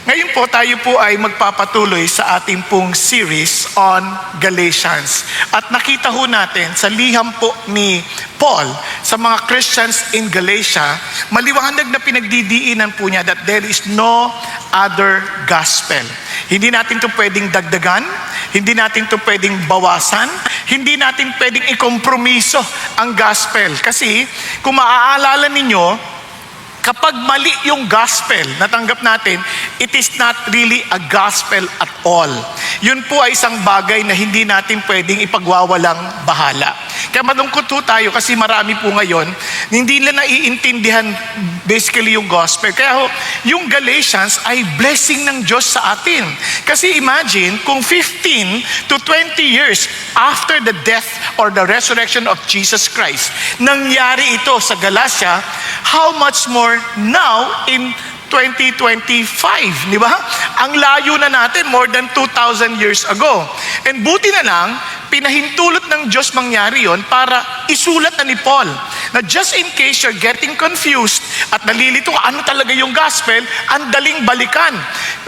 Ngayon po tayo po ay magpapatuloy sa ating pong series on Galatians. At nakita ho natin sa liham po ni Paul sa mga Christians in Galatia, maliwanag na pinagdidiinan po niya that there is no other gospel. Hindi natin ito pwedeng dagdagan, hindi natin ito pwedeng bawasan, hindi natin pwedeng ikompromiso ang gospel. Kasi kung maaalala ninyo, kapag mali yung gospel na tanggap natin, it is not really a gospel at all. Yun po ay isang bagay na hindi natin pwedeng ipagwawalang bahala. Kaya malungkot po tayo kasi marami po ngayon, hindi nila naiintindihan basically yung gospel. Kaya yung Galatians ay blessing ng Diyos sa atin. Kasi imagine kung 15 to 20 years after the death or the resurrection of Jesus Christ, nangyari ito sa Galatia, how much more now in 2025, di ba? Ang layo na natin, more than 2,000 years ago. And buti na lang, pinahintulot ng Diyos mangyari yon para isulat na ni Paul na just in case you're getting confused at nalilito ka, ano talaga yung gospel, ang daling balikan.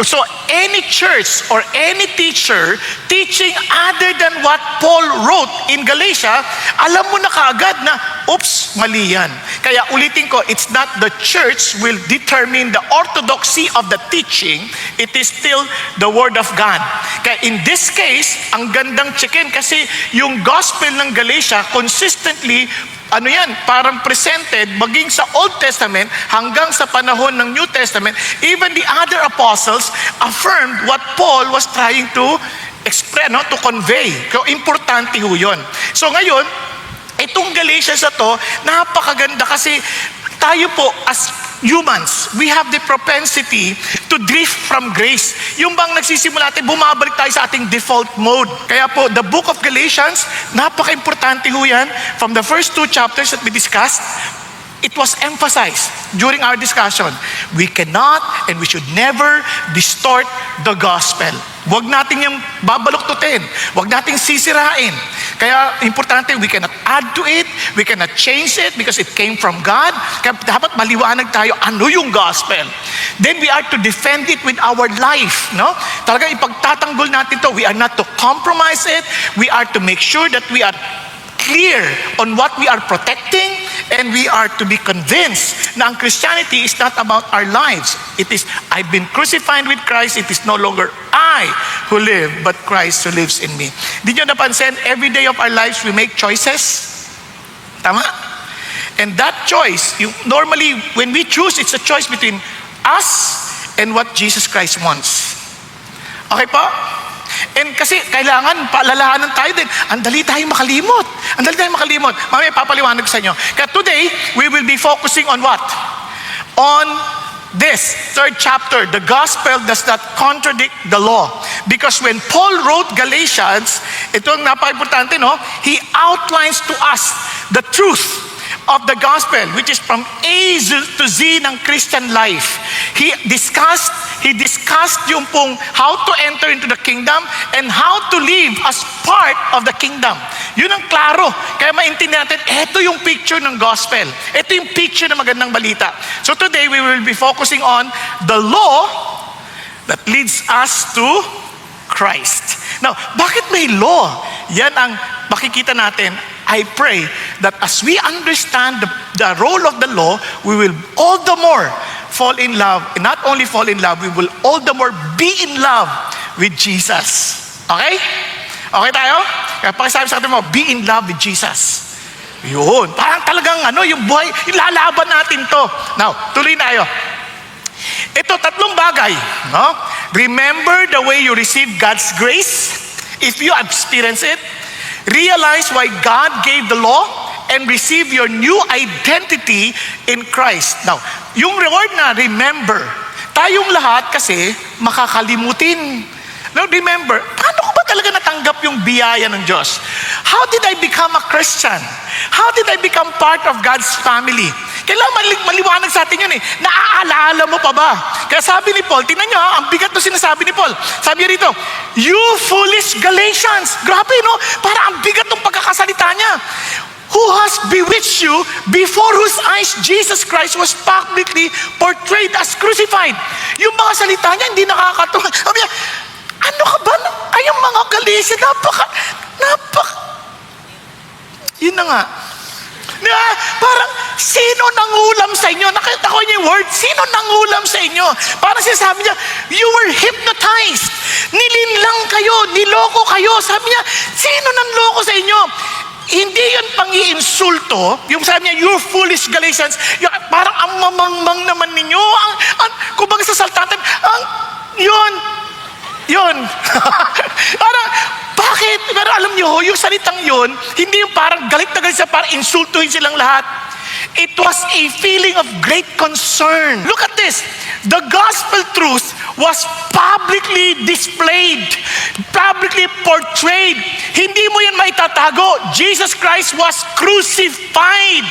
So any church or any teacher teaching other than what Paul wrote in Galatia, alam mo na kaagad na, oops, mali yan. Kaya ulitin ko, it's not the church will determine the orthodoxy of the teaching, it is still the Word of God. Kaya in this case, ang gandang chicken kasi yung gospel ng Galatia consistently parang presented maging sa Old Testament hanggang sa panahon ng New Testament. Even the other apostles affirmed what Paul was trying to express, to convey. So, importante ho yun. So ngayon, itong Galatians na to, napakaganda kasi tayo po as humans, we have the propensity to drift from grace. Yung bang nagsisimula natin, bumabalik tayo sa ating default mode. Kaya po, the book of Galatians, napaka-importante ho yan. From the first 2 chapters that we discussed, it was emphasized during our discussion. We cannot and we should never distort the gospel. Huwag natin yung babaluktutin. Huwag natin sisirain. Kaya importante, we cannot add to it. We cannot change it because it came from God. Kaya dapat maliwanag tayo, ano yung gospel. Then we are to defend it with our life. No? Talaga ipagtatanggol natin to. We are not to compromise it. We are to make sure that we are clear on what we are protecting, and we are to be convinced na ang Christianity is not about our lives. It is, I've been crucified with Christ. It is no longer I who live, but Christ who lives in me. Did you napansin, every day of our lives we make choices? Tama? And that choice, normally when we choose, it's a choice between us and what Jesus Christ wants. Okay po? And kasi kailangan paalalahanan tayo din. Ang dali tayo makalimot. Mamaya papaliwanag sa inyo. Kaya today, we will be focusing on what? On this 3rd chapter. The gospel does not contradict the law. Because when Paul wrote Galatians, ito ang napaka-importante, no? He outlines to us the truth of the gospel, which is from A to Z ng Christian life. He discussed yung pong how to enter into the kingdom and how to live as part of the kingdom. Yun ang klaro. Kaya maintindihan natin, ito yung picture ng gospel. Ito yung picture ng magandang balita. So today, we will be focusing on the law that leads us to Christ. Now, bakit may law? Yan ang makikita natin. I pray that as we understand the role of the law, we will all the more fall in love. And not only fall in love, we will all the more be in love with Jesus. Okay? Okay tayo? Kaya pakisabi sa atin mo, be in love with Jesus. Yun. Parang talagang yung buhay, ilalaban natin to. Now, tuloy tayo. Ito, 3 bagay. No? Remember the way you receive God's grace. If you experience it, realize why God gave the law and receive your new identity in Christ. Now, yung reward na remember, tayong lahat kasi makakalimutin. Now, remember, paano ko ba talaga natanggap yung biyaya ng Diyos? How did I become a Christian? How did I become part of God's family? Kailangan maliwanag sa atin yun eh. Naaalala mo pa ba? Kaya sabi ni Paul, tingnan nyo ang bigat na sinasabi ni Paul. Sabi niya rito, you foolish Galatians. Grabe no? Para ang bigat ng pagkakasalita niya. who has bewitched you, before whose eyes Jesus Christ was publicly portrayed as crucified. Yung mga salita niya, hindi nakakatuwa. Sabi niya, ano ka ba? Ay, yung mga Galacia, yun na nga. Diba? Parang, sino nangulam sa inyo? Nakita ko niya yung word, sino nangulam sa inyo? Parang sinasabi niya, you were hypnotized. Nilinlang kayo, niloko kayo. Sabi niya, sino nanloko sa inyo? Hindi yun pang-iinsulto. Yung sabi niya, you foolish Galatians. Yung, parang ang mamangmang naman ninyo. Kumbaga sa saltatan, yun. Parang, bakit? Pero alam niyo, yung salitang yun, hindi yung parang galit na galit siya, parang insultuhin silang lahat. It was a feeling of great concern. Look at this. The gospel truth was publicly displayed, publicly portrayed. Hindi mo yan maitatago. Jesus Christ was crucified.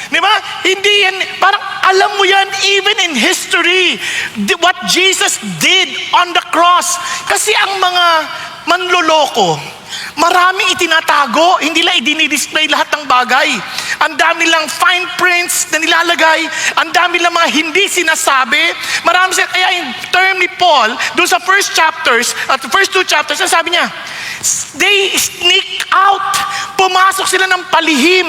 Di ba? Hindi yan, parang alam mo yan even in history, what Jesus did on the cross. Kasi ang mga manloloko, maraming itinatago, hindi lang idinidisplay lahat ng bagay. Ang dami lang fine prints na nilalagay, ang dami lang mga hindi sinasabi. Marami siya, kaya yung term ni Paul, doon sa first chapters, at the first 2 chapters, ang sabi niya, they sneak out. Pumasok sila ng palihim.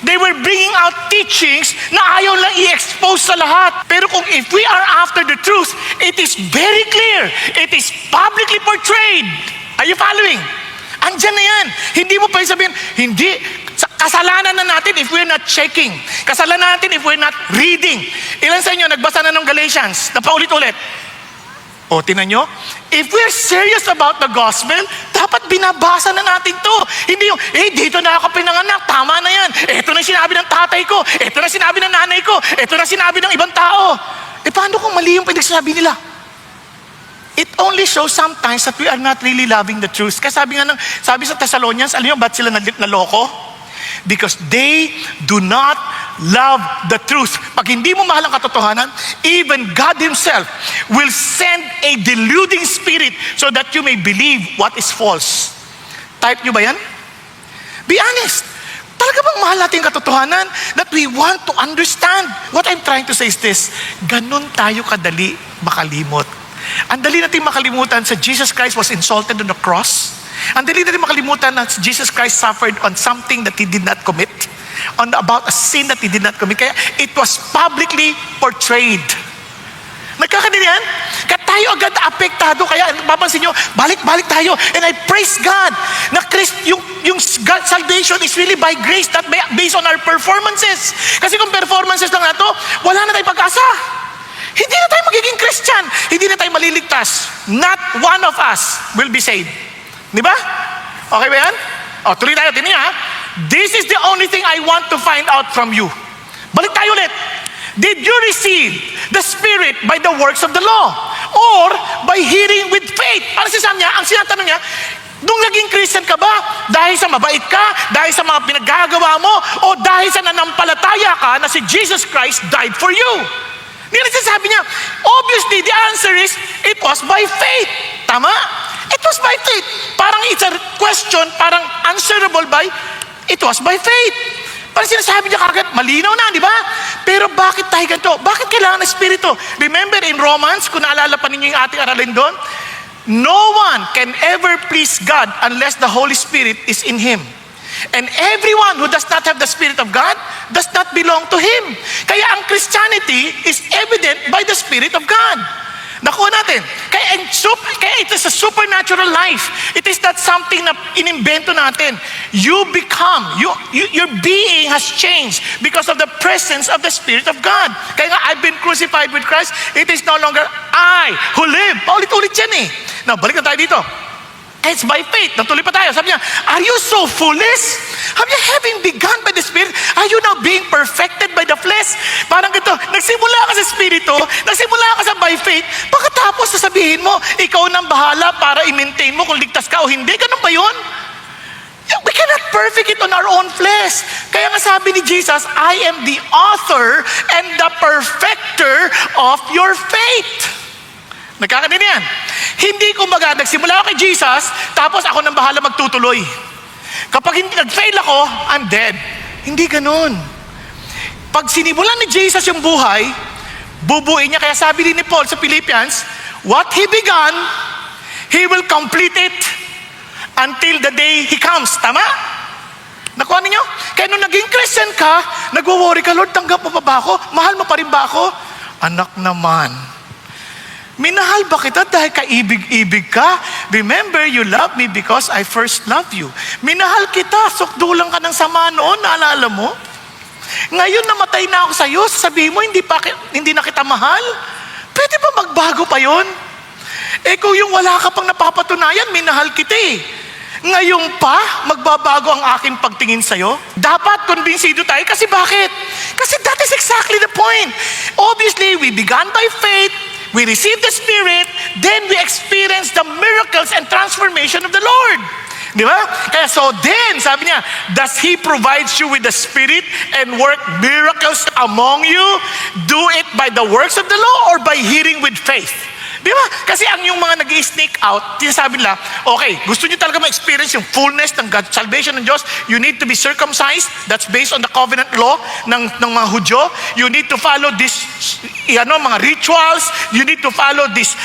They were bringing out teachings na ayaw lang i-expose sa lahat. Pero kung if we are after the truth, it is very clear. It is publicly portrayed. Are you following? Andyan na yan. Hindi mo pa sabihin, hindi. Kasalanan na natin if we're not checking. Kasalanan natin if we're not reading. Ilan sa inyo nagbasa na ng Galatians? Napaulit-ulit. O, tinan nyo? If we're serious about the gospel, dapat binabasa na natin to. Hindi yung, dito na ako pinanganak, tama na yan. Ito na sinabi ng tatay ko. Ito na sinabi ng nanay ko. Ito na sinabi ng ibang tao. Paano kung mali yung pinagsasabi nila? It only shows sometimes that we are not really loving the truth. Kasi sabi sa Thessalonians, alam nyo, ba't sila naloko? Because they do not love the truth. Pag hindi mo mahal ang katotohanan, even God Himself will send a deluding spirit so that you may believe what is false. Type nyo ba yan? Be honest. Talaga bang mahal natin yung katotohanan that we want to understand? What I'm trying to say is this, ganun tayo kadali makalimot. Ang dali natin makalimutan sa Jesus Christ was insulted on the cross. Ang dali natin makalimutan na Jesus Christ suffered on something that He did not commit, about a sin that He did not commit. Kaya it was publicly portrayed. Nagkakadilihan? Kaya tayo agad apektado. Kaya mapansin nyo, balik-balik tayo. And I praise God na yung God salvation is really by grace, not based on our performances. Kasi kung performances lang na to, wala na tayong pag-asa. Hindi na tayo magiging Christian. Hindi na tayo maliligtas. Not one of us will be saved. Di ba? Okay ba yan? O, tuloy tayo. Tingnan niyo ha. This is the only thing I want to find out from you. Balik tayo ulit. Did you receive the Spirit by the works of the law? Or by hearing with faith? Para sinasabi niya, ang sinatanong niya, nung naging Christian ka ba? Dahil sa mabait ka? Dahil sa mga pinagagawa mo? O dahil sa nanampalataya ka na si Jesus Christ died for you? Hindi na sinasabi niya, obviously the answer is, it was by faith. Tama? It was by faith. Parang it's a question, parang answerable by, it was by faith. Parang sinasabi niya kagad, malinaw na, di ba? Pero bakit tayo ganito? Bakit kailangan ng Espiritu? Remember in Romans, kung naalala pa ninyo yung ating aralin doon, no one can ever please God unless the Holy Spirit is in him. And everyone who does not have the Spirit of God does not belong to Him. Kaya ang Christianity is evident by the Spirit of God. Nakuha natin. Kaya it is a supernatural life. It is not something na inimbento natin. You become, your being has changed because of the presence of the Spirit of God. Kaya nga, I've been crucified with Christ. It is no longer I who live. Paulit-ulit yan eh. Now, balik na tayo dito. It's by faith. Natuloy pa tayo. Sabi niya, are you so foolish? Have you having begun by the Spirit? Are you now being perfected by the flesh? Parang ganito, nagsimula ka sa Espiritu, nagsimula ka sa by faith, pagkatapos sasabihin mo, ikaw nang bahala para i-maintain mo kung ligtas ka o hindi. Ganun ba yun? We cannot perfect it on our own flesh. Kaya nga sabi ni Jesus, I am the author and the perfecter of your faith. Nagkakanin yan. Hindi kumbaga, nagsimula ako kay Jesus, tapos ako nang bahala magtutuloy. Kapag hindi nag-fail ako, I'm dead. Hindi ganon. Pag sinimulan ni Jesus yung buhay, bubuin niya. Kaya sabi din ni Paul sa Philippians, what He began, He will complete it until the day He comes. Tama? Nakuha ninyo? Kaya nung naging Christian ka, nagwo-worry ka, Lord, tanggap mo pa ba ako? Mahal mo pa rin ba ako? Anak naman, minahal ba kita dahil kaibig-ibig ka? Remember, you love me because I first loved you. Minahal kita, sukdulang ka ng sama noon, naalala mo? Ngayon namatay na ako sa iyo, sabihin mo, hindi na kita mahal? Pwede ba magbago pa yon? Kung yung wala ka pang napapatunayan, minahal kita eh. Ngayon pa, magbabago ang aking pagtingin sa'yo? Dapat konbinsido tayo. Kasi bakit? Kasi that is exactly the point. Obviously, we began by faith, we received the Spirit, then we experience the miracles and transformation of the Lord. Di ba? Kaya then, sabi niya, does He provide you with the Spirit and work miracles among you? Do it by the works of the law or by hearing with faith? Di ba? Kasi ang yung mga nag-i-sneak out, sinasabi nila, okay, gusto niyo talaga ma-experience yung fullness ng God, salvation ng Diyos, you need to be circumcised. That's based on the covenant law ng mga Hudyo. You need to follow this, mga rituals. You need to follow this,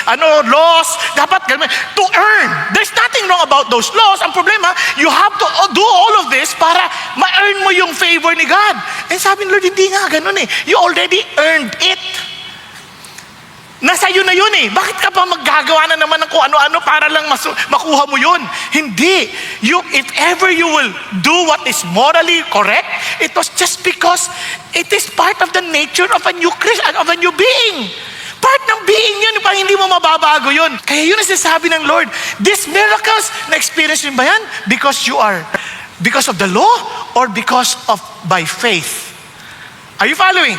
laws. Dapat, to earn. There's nothing wrong about those laws. Ang problema, you have to do all of this para ma-earn mo yung favor ni God. And sabi ni Lord, hindi nga ganun eh. You already earned it. Nasa iyo na yun eh. Bakit ka pa maggagawa na naman ng kung ano-ano para lang makuha mo yun? Hindi. If ever you will do what is morally correct, it was just because it is part of the nature of a new Christian, of a new being. Part ng being yun, pa hindi mo mababago yun. Kaya yun ang sinasabi ng Lord. These miracles, na-experience nyo ba yan? Because of the law or because of by faith? Are you following?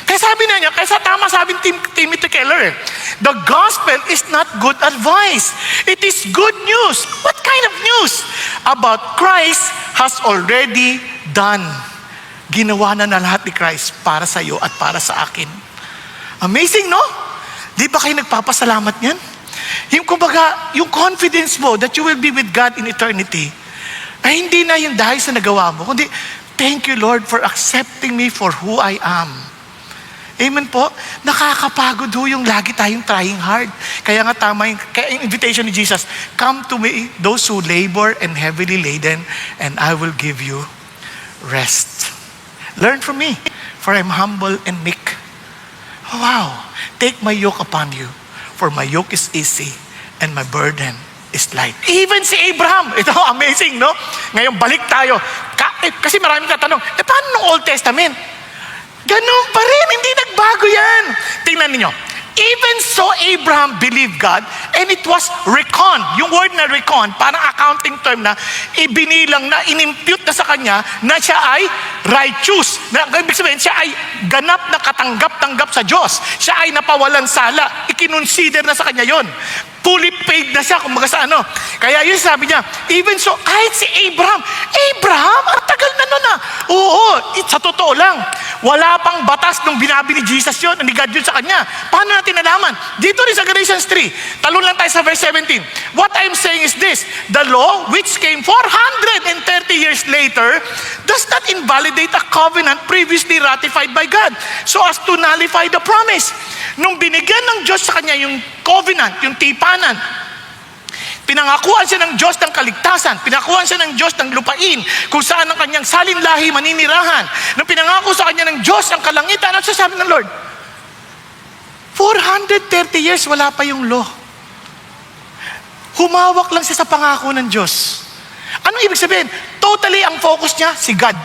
Kaya sabi na niya, kaya tama sabi ni Timothy Keller, the gospel is not good advice. It is good news. What kind of news? About Christ has already done. Ginawa na lahat ni Christ para sa iyo at para sa akin. Amazing, no? Di ba kayo nagpapasalamat niyan? Yung confidence mo that you will be with God in eternity, ay hindi na yung dahil sa nagawa mo, kundi, thank you Lord for accepting me for who I am. Amen po? Nakakapagod ho yung lagi tayong trying hard. Kaya nga tama yung invitation ni Jesus, come to me, those who labor and heavily laden, and I will give you rest. Learn from me, for I'm humble and meek. Wow! Take my yoke upon you, for my yoke is easy, and my burden is light. Even si Abraham, ito amazing, no? Ngayon balik tayo. Kasi maraming tatanong, paano nung Old Testament? Ganun pa rin, hindi nagbago yan. Tingnan niyo. Even so, Abraham believed God and it was reckoned. Yung word na reckoned, parang accounting term na ibinilang na, inimpute na sa kanya na siya ay righteous. Ibig sabihin, siya ay ganap na katanggap-tanggap sa Diyos. Siya ay napawalan sala. Ikinonsider na sa kanya yon. Fully paid na siya, kumbaga sa ano. Kaya yun sabi niya, even so, kahit si Abraham, ang tagal na nun ah. Oo, sa totoo lang. Wala pang batas nung binabi ni Jesus yun, ni God yun sa kanya. Paano natin nalaman? Dito rin sa Galatians 3, talon lang tayo sa verse 17. What I'm saying is this, the law which came 430 years later does not invalidate a covenant previously ratified by God so as to nullify the promise. Nung binigyan ng Diyos sa kanya yung covenant, yung tipanan, pinangakuan siya ng Diyos ng kaligtasan, pinangakuan siya ng Diyos ng lupain, kung saan ang kanyang salinlahi maninirahan. Nung pinangako sa kanya ng Diyos ang kalangitan, ano sasabi ng Lord? 430 years, wala pa yung law. Humawak lang siya sa pangako ng Diyos. Anong ibig sabihin? Totally ang focus niya, si God.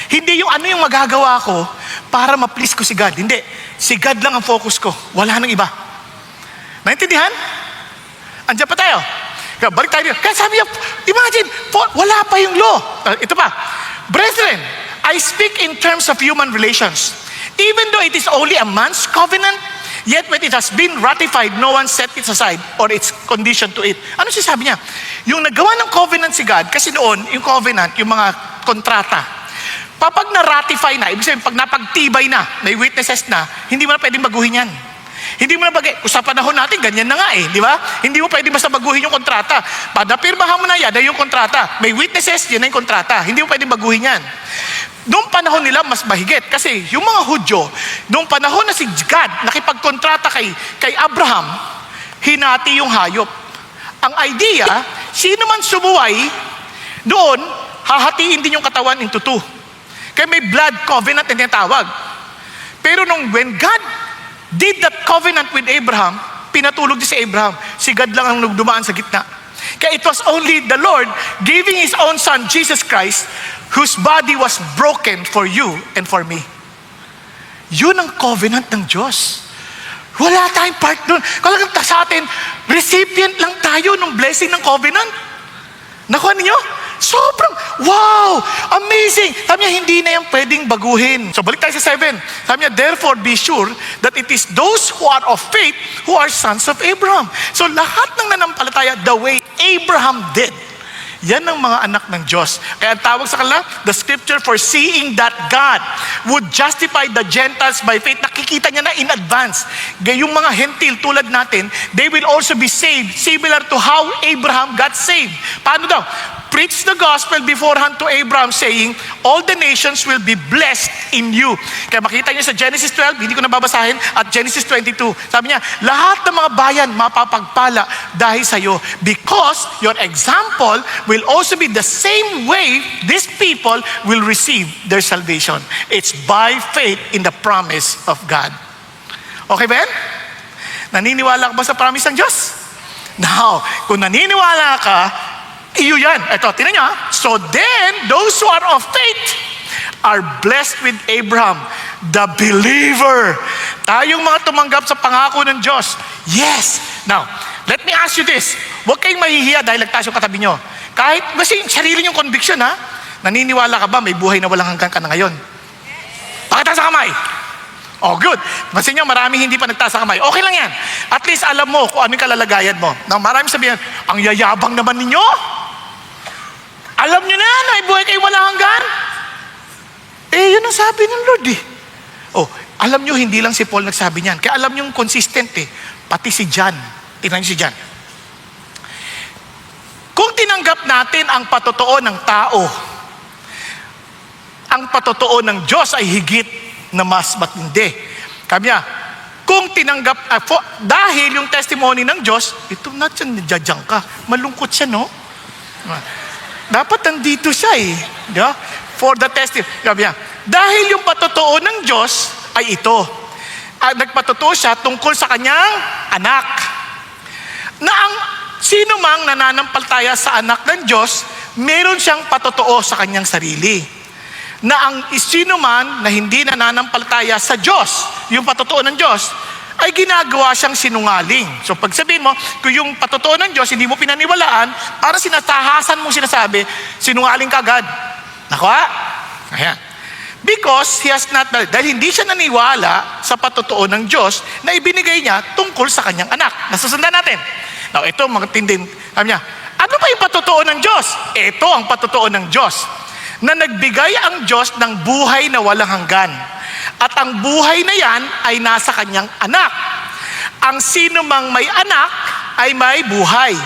Hindi yung ano yung magagawa ko para ma-please ko si God. Hindi. Si God lang ang focus ko. Wala nang iba. Naintindihan? Andiyan pa tayo. Kaya balik tayo. Kaya sabi niya, imagine, wala pa yung law. Ito pa. Brethren, I speak in terms of human relations. Even though it is only a man's covenant, yet when it has been ratified, no one set it aside or its condition to it. Ano sabi niya? Yung nagawa ng covenant si God, kasi noon, yung covenant, yung mga kontrata, kapag na-ratify na, ibig sabihin, pag napagtibay na, may witnesses na, hindi mo na pwedeng baguhin yan. Hindi mo na kung sa panahon natin, ganyan na nga eh, di ba? Hindi mo pwedeng basta baguhin yung kontrata. Pag napirmahan mo na yan, yung kontrata, may witnesses, yan na yung kontrata. Hindi mo pwedeng baguhin yan. Noong panahon nila, mas mahigit. Kasi yung mga Hudyo, noong panahon na si God nakipagkontrata kay Abraham, hinati yung hayop. Ang idea, sino man sumuway, doon, hahatiin din yung katawan into two. Kaya may blood covenant na tinatawag. Pero when God did that covenant with Abraham, pinatulog din si Abraham. Si God lang ang dumaan sa gitna. Kaya it was only the Lord giving His own Son, Jesus Christ, whose body was broken for you and for me. Yun ang covenant ng Diyos. Wala tayong part doon. Kaya sa atin, recipient lang tayo ng blessing ng covenant. Nakuha ninyo? Sobrang, wow! Amazing! Sabi niya, hindi na yan pwedeng baguhin. So balik tayo sa 7. Sabi niya, therefore be sure that it is those who are of faith who are sons of Abraham. So lahat ng nanampalataya, the way Abraham did, yan ang mga anak ng Diyos. Kaya ang tawag sa kanila, the scripture foreseeing that God would justify the Gentiles by faith. Nakikita niya na in advance. Yung mga hentil tulad natin, they will also be saved, similar to how Abraham got saved. Paano daw? Preach the gospel beforehand to Abraham saying, all the nations will be blessed in you. Kaya makita niyo sa Genesis 12, hindi ko na babasahin, at Genesis 22. Sabi niya, lahat ng mga bayan mapapagpala dahil sa iyo because your example will also be the same way these people will receive their salvation. It's by faith in the promise of God. Okay, Ben? Naniniwala ka ba sa promise ng Diyos? Now, kung naniniwala ka, iyo yan. Ito, tinan niyo. So then, those who are of faith are blessed with Abraham, the believer. Tayong mga tumanggap sa pangako ng Diyos. Yes. Now, let me ask you this. Huwag kayong mahihiya dahil lagtas yung katabi nyo. Kahit, kasi sarili yung conviction ha. Naniniwala ka ba may buhay na walang hanggan ka na ngayon? Pakitaas sa kamay. Oh, good. Masin nyo, marami hindi pa nagtaas sa kamay. Okay lang yan. At least alam mo kung ano yung kalalagayan mo. Now, marami sabihin, ang yayabang naman ninyo. Alam nyo na, may buhay kayo walang hanggan. Yun ang sabi ng Lord eh. Oh, alam nyo, hindi lang si Paul nagsabi niyan. Kaya alam nyo yung consistent eh. Pati si John. Tingnan nyo si John. Kung tinanggap natin ang patotoo ng tao, ang patotoo ng Diyos ay higit na mas matindi. Sabi niya, kung tinanggap, dahil yung testimony ng Diyos, ito na dyan ka. Malungkot siya, no? Dapat nandito siya eh. Yeah? For the testimony. Sabi niya, dahil yung patotoo ng Diyos ay ito. Nagpatotoo siya tungkol sa kanyang anak. Na ang sino mang nananampalataya sa anak ng Diyos, meron siyang patotoo sa kanyang sarili. Na ang sino man na hindi nananampalataya sa Diyos, yung patotoo ng Diyos, ay ginagawa siyang sinungaling. So pag sabihin mo, kung yung patotoo ng Diyos, hindi mo pinaniwalaan, para sinatahasan mong sinasabi, sinungaling ka agad. Nakuha? Ayan. Because he has not, dahil hindi siya naniwala sa patotoo ng Diyos na ibinigay niya tungkol sa kanyang anak. Nasusundan natin. Now, ito mga tindin. Sabi niya, ano ba yung patotoo ng Diyos? Ito ang patotoo ng Diyos. Na nagbigay ang Diyos ng buhay na walang hanggan. At ang buhay na yan ay nasa kanyang anak. Ang sino mang may anak ay may buhay.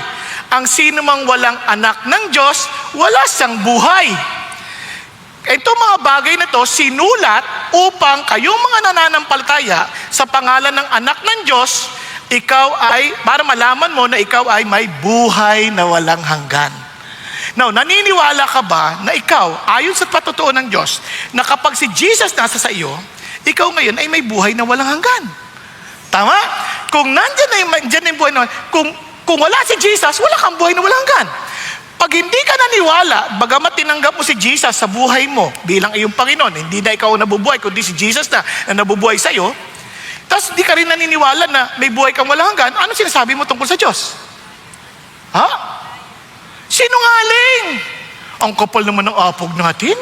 Ang sino mang walang anak ng Diyos, wala siyang buhay. Ito mga bagay na to sinulat upang kayong mga nananampalataya sa pangalan ng anak ng Diyos, para malaman mo na ikaw ay may buhay na walang hanggan. Now, naniniwala ka ba na ikaw, ayon sa patotoo ng Diyos, na kapag si Jesus nasa sa iyo, ikaw ngayon ay may buhay na walang hanggan? Tama? Kung nandyan na yung buhay na, kung wala si Jesus, wala kang buhay na walang hanggan. Pag hindi ka naniwala, bagamat tinanggap mo si Jesus sa buhay mo bilang iyong Panginoon, hindi na ikaw nabubuhay, kundi si Jesus na nabubuhay sa iyo, tapos hindi ka rin naniniwala na may buhay kang walang hanggan, ano sinasabi mo tungkol sa Diyos? Ha? Sinungaling! Ang kapal naman ng apog natin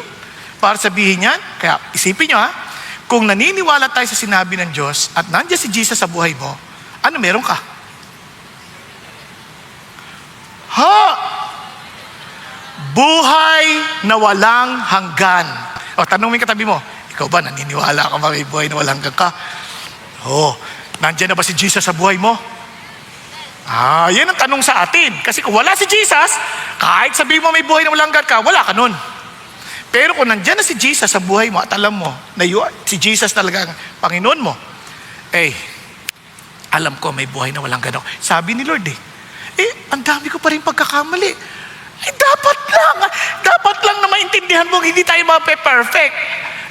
para sabihin yan. Kaya isipin nyo kung naniniwala tayo sa sinabi ng Diyos at nandiyan si Jesus sa buhay mo, ano meron ka? Buhay na walang hanggan. O, tanong mo yung katabi mo, ikaw ba naniniwala ka ba may buhay na walang hanggan ka? Nandiyan na ba si Jesus sa buhay mo? Yan ang tanong sa atin. Kasi kung wala si Jesus, kahit sabihin mo may buhay na walang hanggan ka, wala ka nun. Pero kung nandyan na si Jesus sa buhay mo at alam mo na si Jesus talaga ang Panginoon mo, alam ko may buhay na walang gano. Sabi ni Lord ang dami ko pa rin pagkakamali. Dapat lang na maintindihan mo, hindi tayo mape-perfect.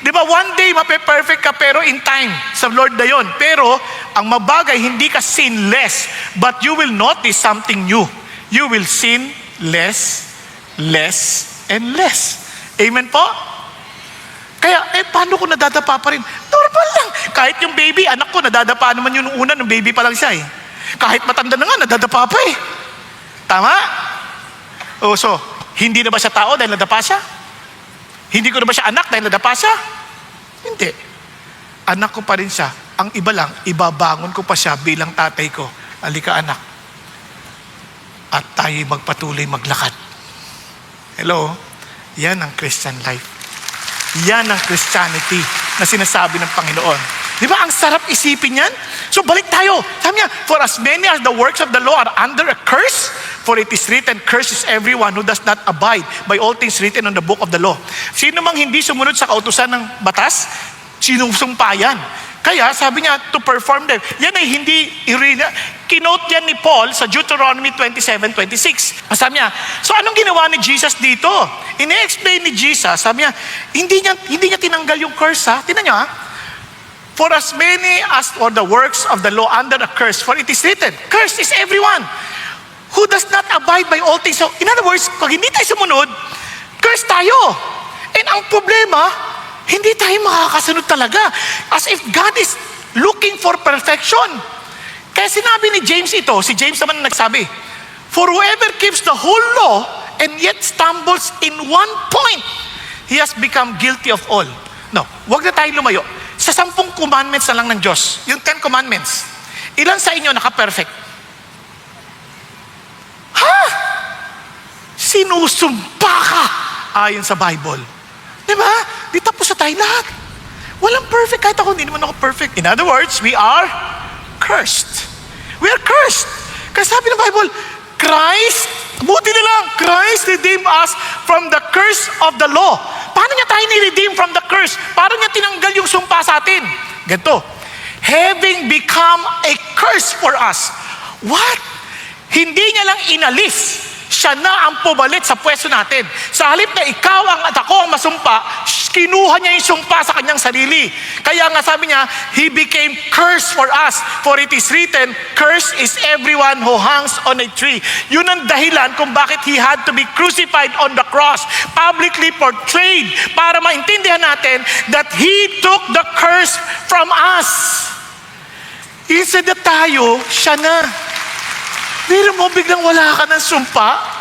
Di ba, one day mape-perfect ka, pero in time, sa Lord na yon. Pero, ang mabagay, hindi ka sinless, but you will notice something new. You will sin less, and less. Amen po? Kaya, paano ko nadadapa pa rin? Normal lang. Kahit yung baby, anak ko, nadadapa naman yun nung una, nung baby pa lang siya Kahit matanda na nga, nadadapa pa Tama? So, hindi na ba siya tao dahil nadapa siya? Hindi ko na ba siya anak dahil nadapa siya? Hindi. Anak ko pa rin siya. Ang iba lang, ibabangon ko pa siya bilang tatay ko. Halika anak. At tayo'y magpatuloy maglakad. Hello? Yan ang Christian life. Yan ang Christianity na sinasabi ng Panginoon. Di ba ang sarap isipin yan? So balik tayo. Sabi niya, for as many as the works of the law are under a curse, for it is written, cursed is everyone who does not abide by all things written on the book of the law. Sino mang hindi sumunod sa kautusan ng batas, sinusumpa yan. Kaya sabi niya, to perform them. Yan ay hindi, kinote yan ni Paul sa Deuteronomy 27:26. Sabi niya, so anong ginawa ni Jesus dito? Ine-explain ni Jesus, sabi niya, hindi niya tinanggal yung curse Tingnan niyo for as many as or the works of the law under a curse, for it is written, cursed is everyone who does not abide by all things. So, in other words, pag hindi tayo sumunod, cursed tayo. And ang problema, hindi tayo makakasunod talaga. As if God is looking for perfection. Kaya sinabi ni James ito, si James naman nagsabi, for whoever keeps the whole law and yet stumbles in one point, he has become guilty of all. No, wag na tayo lumayo. Sa 10 commandments na lang ng Diyos, yung 10 commandments, ilan sa inyo naka-perfect? Sinusumpa ka ayon sa Bible. Diba? Di tapos na tayo lahat. Walang perfect, kahit ako, hindi naman ako perfect. In other words, we are cursed. We are cursed. Kasi sabi ng Bible, Christ, buti na lang, Christ redeemed us from the curse of the law. Paano niya tayo ni-redeem from the curse? Paano niya tinanggal yung sumpa sa atin? Ganito, having become a curse for us. What? Hindi niya lang inalis. Siya na ang pumalit sa pwesto natin. Sa halip na ikaw at ako ang masumpa, kinuha niya yung sumpa sa kanyang sarili. Kaya nga sabi niya, He became curse for us. For it is written, cursed is everyone who hangs on a tree. Yun ang dahilan kung bakit He had to be crucified on the cross, publicly portrayed, para maintindihan natin that He took the curse from us. Instead na tayo, siya na. Pero mo biglang wala ka ng sumpa.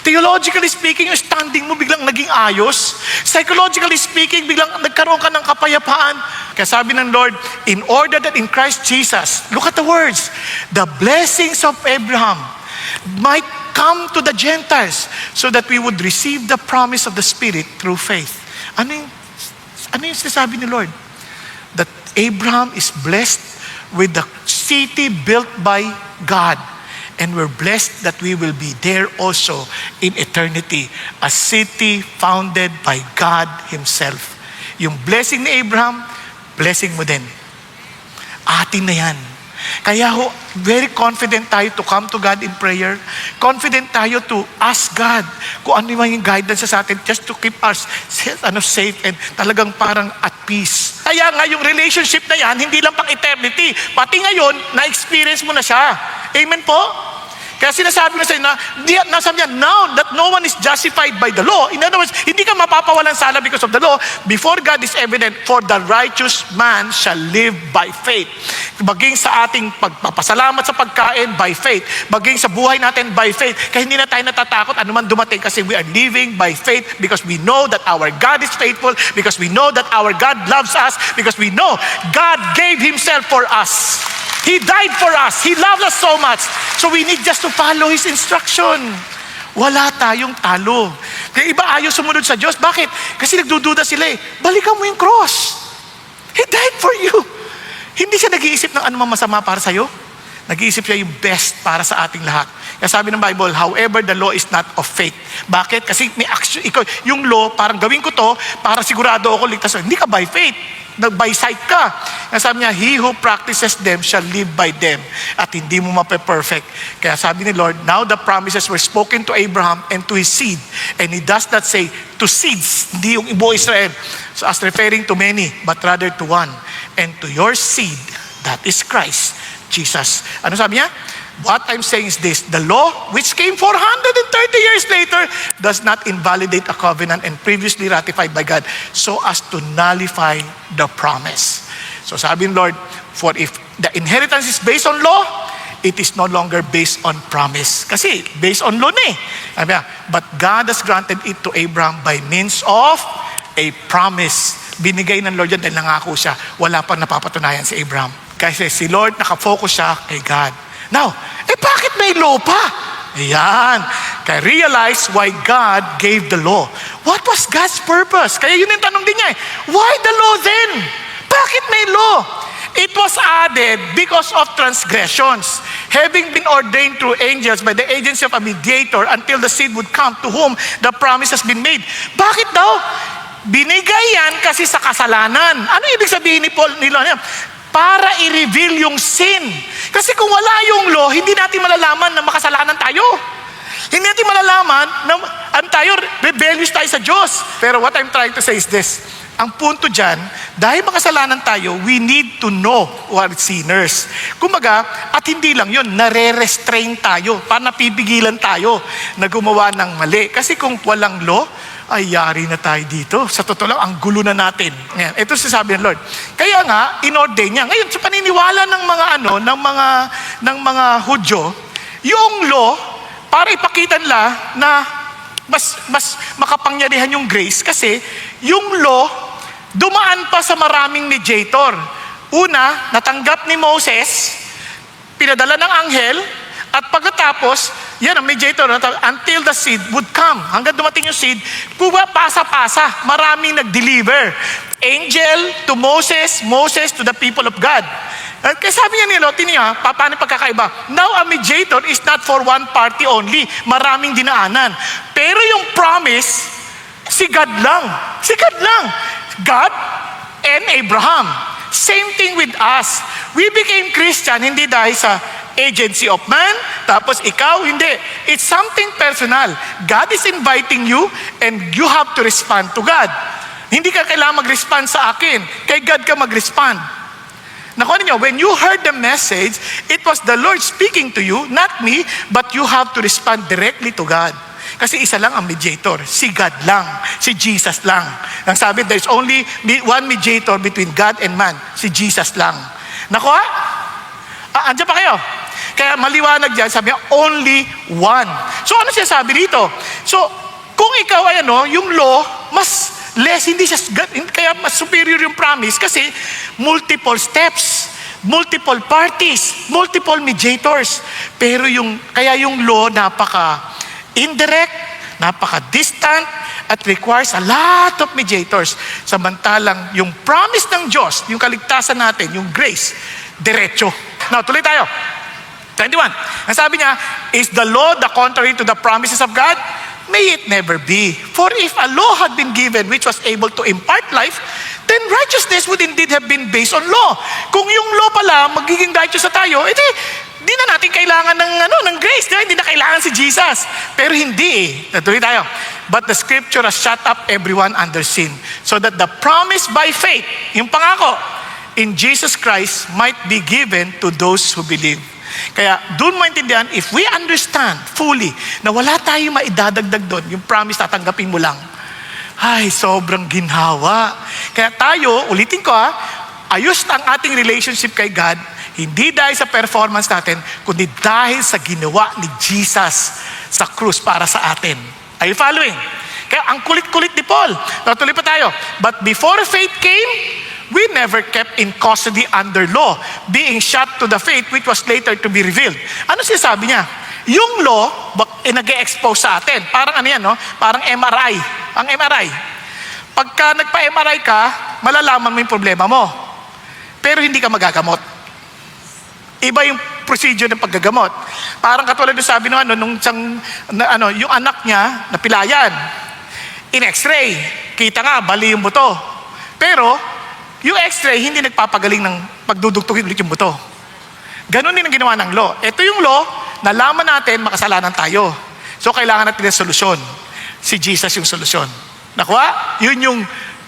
Theologically speaking, yung standing mo biglang naging ayos. Psychologically speaking, biglang nagkaroon ka ng kapayapaan. Kaya sabi ng Lord, in order that in Christ Jesus, look at the words, the blessings of Abraham might come to the Gentiles so that we would receive the promise of the Spirit through faith. Ano yung sinasabi ni Lord? That Abraham is blessed with the city built by God. And we're blessed that we will be there also in eternity. A city founded by God Himself. Yung blessing ni Abraham, blessing mo din. Atin na yan. Kaya very confident tayo to come to God in prayer. Confident tayo to ask God kung ano yung guidance sa atin just to keep us safe and talagang parang at peace. Kaya nga yung relationship na yan, hindi lang pang eternity. Pati ngayon, na-experience mo na siya. Amen po? Kaya sinasabi ko sa inyo nasabi niya, now that no one is justified by the law. In other words, hindi ka mapapawalan sala because of the law. Before God is evident, for the righteous man shall live by faith. Maging sa ating pagpapasalamat sa pagkain, by faith. Maging sa buhay natin, by faith. Kaya hindi na tayo natatakot anuman dumating kasi we are living by faith because we know that our God is faithful, because we know that our God loves us, because we know God gave Himself for us. He died for us. He loved us so much. So we need just to follow His instruction. Wala tayong talo. Kaya iba ayaw sumunod sa Diyos. Bakit? Kasi nagdududa sila Balikan mo yung cross. He died for you. Hindi siya nag-iisip ng anumang masama para sa'yo. Nag-iisip siya yung best para sa ating lahat. Kaya sabi ng Bible, however, the law is not of faith. Bakit? Kasi may action, ikaw, yung law, parang gawin ko to, para sigurado ako ligtas. Hindi ka by faith. By sight ka. Kaya sabi niya, he who practices them shall live by them. At hindi mo mape-perfect. Kaya sabi ni Lord, now the promises were spoken to Abraham and to his seed. And he does not say to seeds, hindi yung ibo Israel. So as referring to many, but rather to one. And to your seed, that is Christ, Jesus. Ano sabi niya? What I'm saying is this, the law which came 430 years later does not invalidate a covenant and previously ratified by God so as to nullify the promise. So sabi ng Lord, for if the inheritance is based on law, it is no longer based on promise. Kasi based on law na eh. Sabi niya, but God has granted it to Abraham by means of a promise. Binigay ng Lord yan dahil nangako siya. Wala pang napapatunayan si Abraham. Kasi si Lord nakafocus siya kay God. Now, bakit may law pa? Ayan. Kaya realize why God gave the law. What was God's purpose? Kaya yun yung tanong din niya eh. Why the law then? Bakit may law? It was added because of transgressions, having been ordained through angels by the agency of a mediator until the seed would come to whom the promise has been made. Bakit daw? Binigay yan kasi sa kasalanan. Ano ibig sabihin ni Paul? Para i-reveal yung sin. Kasi kung wala yung law, hindi natin malalaman na makasalanan tayo. Hindi natin malalaman na tayo, rebellious tayo sa Diyos. Pero what I'm trying to say is this. Ang punto dyan, dahil makasalanan tayo, we need to know who are sinners. Kumbaga, at hindi lang yun, nare-restrain tayo, para napipigilan tayo na gumawa ng mali. Kasi kung walang law, ay yari na tayo dito. Sa totoo lang, ang gulo na natin. Ngayon, ito sasabi ng Lord. Kaya nga, in-ordain niya. Ngayon, sa paniniwala ng mga Hudyo, yung law, para ipakita nila na mas makapangyarihan yung grace kasi yung law, dumaan pa sa maraming mediator. Una, natanggap ni Moses, pinadala ng anghel, at pagkatapos, yan ang mediator, until the seed would come. Hanggang dumating yung seed, pasa-pasa, maraming nag-deliver. Angel to Moses, Moses to the people of God. At kaya sabi niya ni Lot, paano pagkakaiba? Now a mediator is not for one party only. Maraming dinaanan. Pero yung promise, si God lang. Si God lang. God and Abraham. Same thing with us. We became Christian hindi dahil sa agency of man, tapos ikaw, hindi. It's something personal. God is inviting you and you have to respond to God. Hindi ka kailangan mag-respond sa akin. Kay God ka mag-respond. Nakuha niyo, when you heard the message, it was the Lord speaking to you, not me, but you have to respond directly to God. Kasi isa lang ang mediator, si God lang, si Jesus lang. Ang sabi, there's only one mediator between God and man, si Jesus lang. Nakuha? Andiyan pa kayo? Kaya maliwanag dyan, sabi niya, only one. So ano siya sabi dito? So, kung ikaw ay yung law, mas less, hindi siya, kaya mas superior yung promise kasi multiple steps, multiple parties, multiple mediators. Pero kaya yung law napaka-indirect, napaka-distant, at requires a lot of mediators. Samantalang yung promise ng Diyos, yung kaligtasan natin, yung grace, diretso. Now, tuloy tayo. 21. Ang sabi niya, is the law the contrary to the promises of God? May it never be. For if a law had been given which was able to impart life, then righteousness would indeed have been based on law. Kung yung law pala, magiging righteous na tayo, edi, di na natin kailangan ng grace. Hindi na kailangan si Jesus. Pero hindi eh. Natuloy tayo. But the scripture has shut up everyone under sin, so that the promise by faith, yung pangako, in Jesus Christ might be given to those who believe. Kaya doon mo intindihan, if we understand fully na wala tayong maidadagdag doon, yung promise tatanggapin mo lang, ay, sobrang ginhawa. Kaya tayo, ulitin ko ayos ang ating relationship kay God, hindi dahil sa performance natin, kundi dahil sa ginawa ni Jesus sa krus para sa atin. Are you following? Kaya ang kulit-kulit ni Paul. Tuloy pa tayo. But before faith came, we never kept in custody under law, being shut to the faith which was later to be revealed. Ano sinasabi niya? Yung law, nag-e-expose sa atin. Parang Parang MRI. Ang MRI. Pagka nagpa-MRI ka, malalaman mo yung problema mo. Pero hindi ka magagamot. Iba yung procedure ng paggagamot. Parang katulad ng sabi ng yung anak niya, napilayan. In x-ray, kita nga, bali yung buto. Pero, yung x-ray, hindi nagpapagaling ng pagdudugtugin ulit yung buto. Ganon din ang ginawa ng law. Ito yung law, nalaman natin, makasalanan tayo. So, kailangan natin ng solusyon. Si Jesus yung solusyon. Nakuha? Yun yung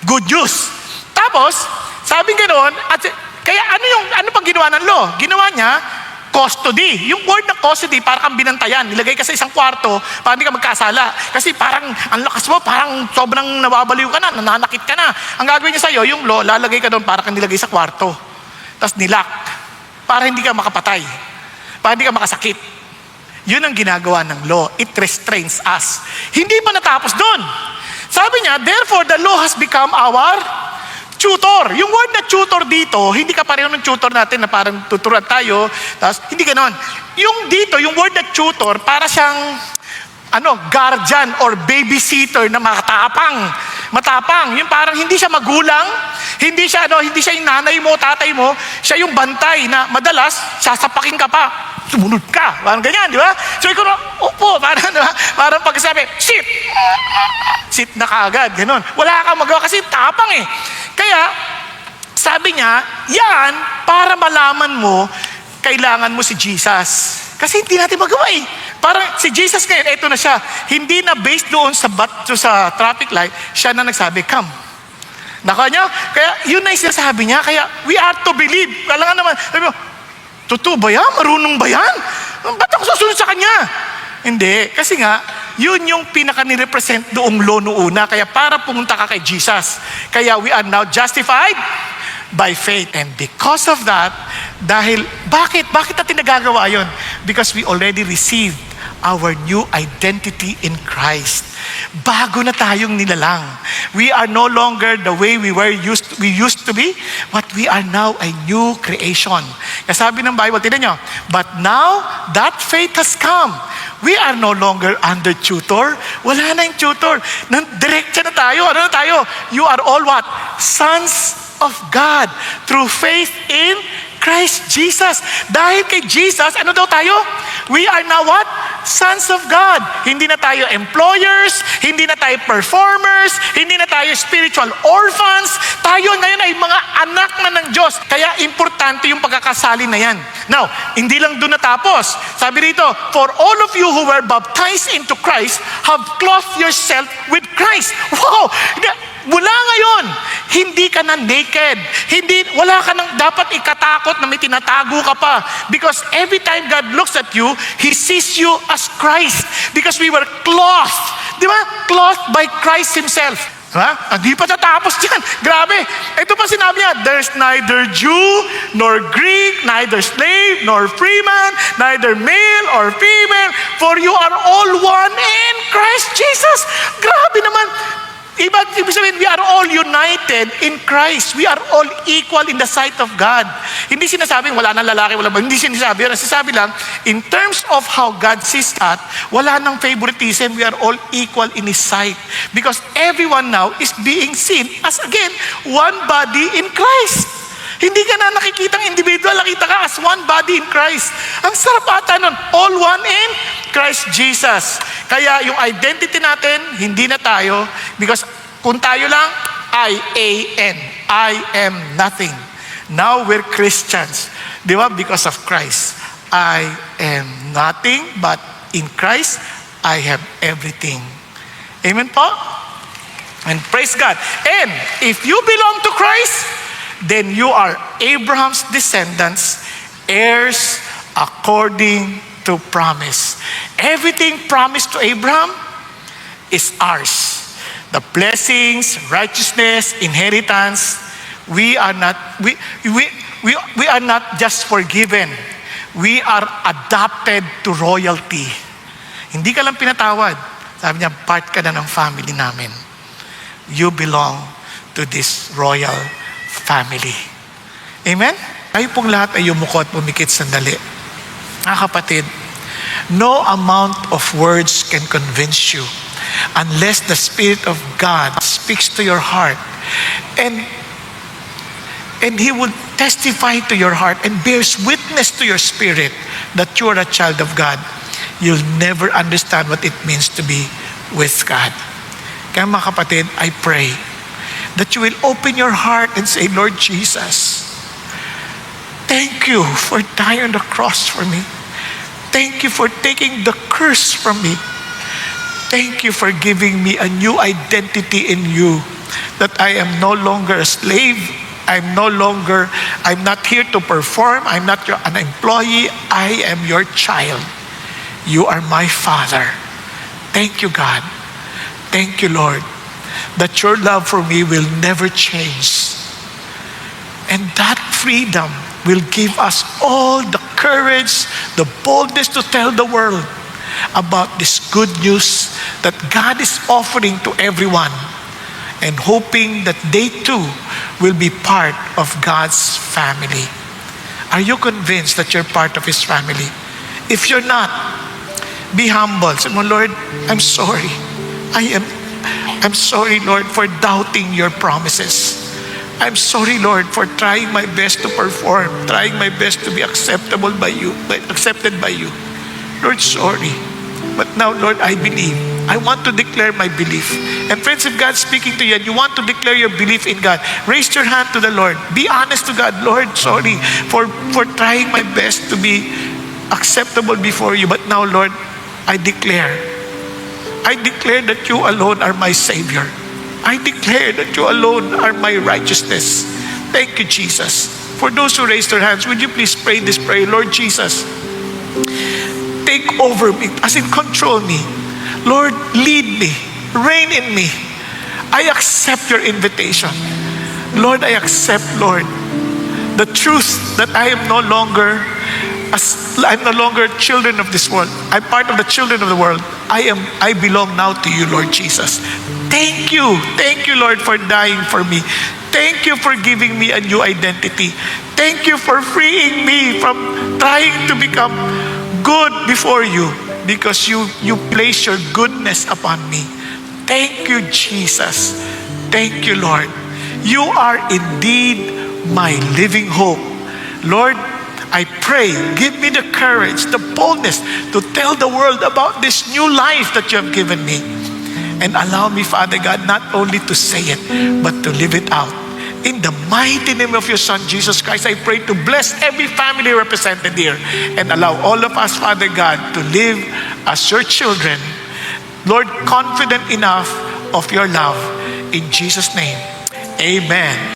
good news. Tapos, sabi ganoon, kaya ano pang ginawa ng law? Ginawa niya, custody. Yung word na custody, para kang binantayan. Nilagay ka sa isang kwarto, para hindi ka magkasala. Kasi parang, ang lakas mo, parang sobrang nawabaliw ka na, nananakit ka na. Ang gagawin niya sa'yo, yung law, lalagay ka doon para kang nilagay sa kwarto. Tapos nilock. Para hindi ka makapatay. Para hindi ka makasakit. Yun ang ginagawa ng law. It restrains us. Hindi pa natapos doon. Sabi niya, therefore the law has become our tutor. Yung word na tutor dito, hindi ka pareho ng tutor natin na parang tuturuan tayo. Tapos, hindi ganon. Yung dito, yung word na tutor, para siyang guardian or babysitter na matapang. Yung parang hindi siya magulang, hindi siya yung nanay mo, tatay mo, siya yung bantay na madalas sasapakin ka pa. Sumunod ka. Parang ganyan, di ba? So, ikaw upo, parang pagsasabi, sit na kaagad, gano'n. Wala kang magawa kasi tapang eh. Kaya, sabi niya, yan, para malaman mo, kailangan mo si Jesus. Kasi hindi natin magawa eh. Parang si Jesus ngayon, eto na siya. Hindi na based doon sa traffic light, siya na nagsabi, come. Naka niyo? Kaya yun na yung sinasabi niya. Kaya we are to believe. Kailangan naman, sabi mo, totoo ba yan? Marunong ba yan? Ba't ako susunod sa kanya? Hindi. Kasi nga, yun yung pinaka-nirepresent doong law noona. Kaya para pumunta ka kay Jesus. Kaya we are now justified by faith. And because of that, bakit natin nagagawa yun? Because we already received our new identity in Christ. Bago na tayong nilalang. We are no longer the way we used to be, but we are now a new creation. Kasi sabi ng Bible, tignan nyo, but now that faith has come. We are no longer under tutor. Wala na yung tutor. Diretso na tayo. Ano na tayo? You are all what? Sons of God through faith in Christ Jesus. Dahil kay Jesus, ano daw tayo? We are now what? Sons of God. Hindi na tayo employers, hindi na tayo performers, hindi na tayo spiritual orphans. Tayo ngayon ay mga anak na ng Diyos. Kaya importante yung pagkakasali na yan. Now, hindi lang doon natapos. Sabi rito, for all of you who were baptized into Christ have clothed yourself with Christ. Wow! Mula ngayon, hindi ka na naked. Wala ka nang dapat ikatakot na may tinatago ka pa. Because every time God looks at you, He sees you as Christ. Because we were clothed. Di ba? Clothed by Christ Himself. Ha? Hindi pa natapos yan. Grabe. Ito pa sinabi niya, there's neither Jew nor Greek, neither slave nor freeman, neither male or female, for you are all one in Christ Jesus. Grabe naman. Ibig sabihin, we are all united in Christ. We are all equal in the sight of God. Hindi sinasabing wala nang lalaki, wala ba? Hindi sinasabi yun. Sinasabi lang, in terms of how God sees that, wala nang favoritism. We are all equal in His sight. Because everyone now is being seen as, again, one body in Christ. Hindi ka na nakikitang individual, nakita ka as one body in Christ. Ang sarap ata nun, all one in Christ Jesus. Kaya yung identity natin, hindi na tayo, because kung tayo lang, I-A-N, I am nothing. Now we're Christians. Di ba? Because of Christ. I am nothing, but in Christ, I have everything. Amen po? And praise God. And if you belong to Christ, then you are Abraham's descendants, heirs according to promise. Everything promised to Abraham is ours. The blessings, righteousness, inheritance, we are not just forgiven. We are adopted to royalty. Hindi ka lang pinatawad. Sabi niya, part ka na ng family namin. You belong to this royal family. Amen? Tayo pong lahat ay yumuko at pumikit sandali. Mga kapatid, no amount of words can convince you unless the Spirit of God speaks to your heart. And and He will testify to your heart and bears witness to your spirit that you are a child of God, you'll never understand what it means to be with God. Kaya mga kapatid, I pray that you will open your heart and say, Lord Jesus, thank you for dying on the cross for me. Thank you for taking the curse from me. Thank you for giving me a new identity in you, that I am no longer a slave. I'm not here to perform. I'm not an employee. I am your child. You are my Father. Thank you, God. Thank you, Lord, that your love for me will never change. And that freedom will give us all the courage, the boldness to tell the world about this good news that God is offering to everyone, and hoping that they too will be part of God's family. Are you convinced that you're part of His family? If you're not, be humble. Say, Lord, I'm sorry. I'm sorry, Lord, for doubting your promises. I'm sorry, Lord, for trying my best to perform, trying my best to be accepted by you. Lord, sorry. But now, Lord, I believe. I want to declare my belief. And friends, if God's speaking to you and you want to declare your belief in God, raise your hand to the Lord. Be honest to God. Lord, sorry for trying my best to be acceptable before you. But now, Lord, I declare that you alone are my Savior. I declare that you alone are my righteousness. Thank you, Jesus. For those who raised their hands, would you please pray this prayer? Lord Jesus, take over me, as in control me. Lord, lead me, reign in me. I accept your invitation. Lord, I accept, Lord, the truth that I'm no longer children of this world. I'm part of the children of the world. I belong now to you, Lord Jesus. Thank you, Lord, for dying for me. Thank you for giving me a new identity. Thank you for freeing me from trying to become good before you, because you place your goodness upon me. Thank you, Jesus. Thank you, Lord. You are indeed my living hope. Lord, I pray, give me the courage, the boldness to tell the world about this new life that you have given me. And allow me, Father God, not only to say it, but to live it out. In the mighty name of your Son, Jesus Christ, I pray to bless every family represented here and allow all of us, Father God, to live as your children. Lord, confident enough of your love. In Jesus' name, amen.